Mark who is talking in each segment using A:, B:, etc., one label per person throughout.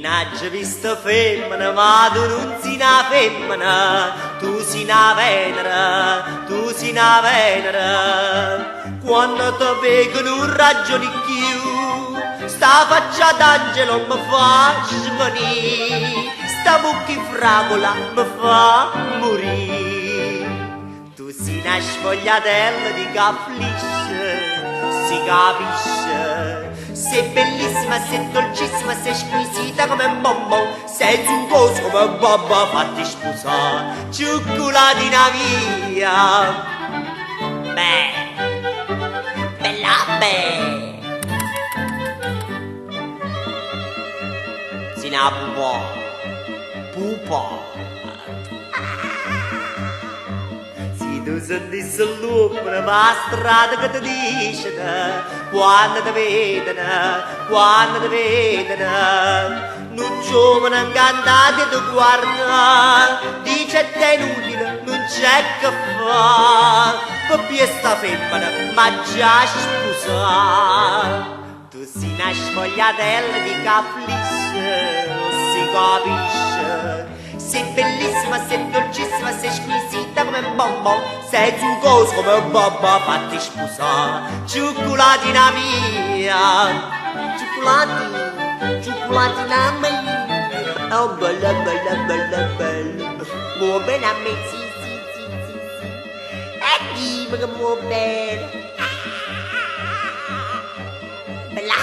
A: N'hai visto femmina, ma tu non sei una femmina, tu sei una Venere, tu sei una Venere. Quando ti vedo non ragioni più, sta faccia d'angelo mi fa svenire, sta bocca fragola mi fa morire. Tu sei una sfogliatella di cafflisce, si capisce. Sei bellissima, sei dolcissima, sei squisita come un bonbon, sei zuccoso come un babà, fatti sposare, cioccolatina via. Bella si na pupa. Si tu sentissi il lupo per la strada che ti dice, quando ti vedono, non giovane incantato ti guarda, dice te è inutile, non c'è che fa, per sta femmina, ma già sposa. Tu sei una sfogliatella di cafflisce, si capisce. Sei bellissima, sei dolcissima, sei squisita come un bonbon, sei zuccoso come un babà, fatti sposare, cioccolatina mia, cioccolatina mia, oh bella, muove bene a me, sì, e dimmi che muove bene, bella.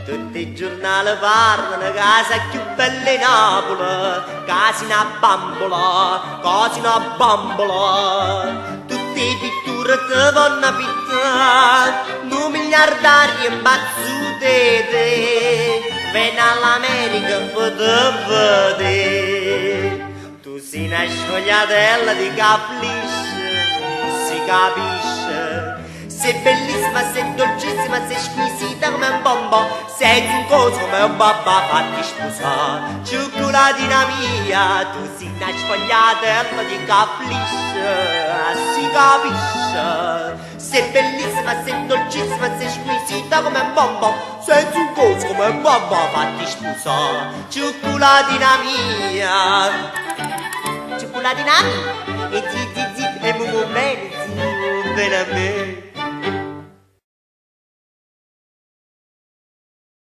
A: Tutti i giornali parlano casa più bella in Napoli, casa in bambola, casa in bambola. Tutti i pittori ti vanno pittare, non miliardari imbazzutete, vieni all'America per te vedere. Tu sei una sfogliatella di cafflisce, si capisce. Sei bellissima, sei dolcissima, sei squisita come un bonbon, sei zuccoso come un babà, fatti sposare, cioccolatina mia, tu sei una sfogliatella di cafflisce, si capisce. Sei bellissima, sei dolcissima, sei squisita come un bonbon, sei zuccoso come un babà, fatti sposare, cioccolatina mia, cioccolatina mia, e zitti, e muovo bene a me.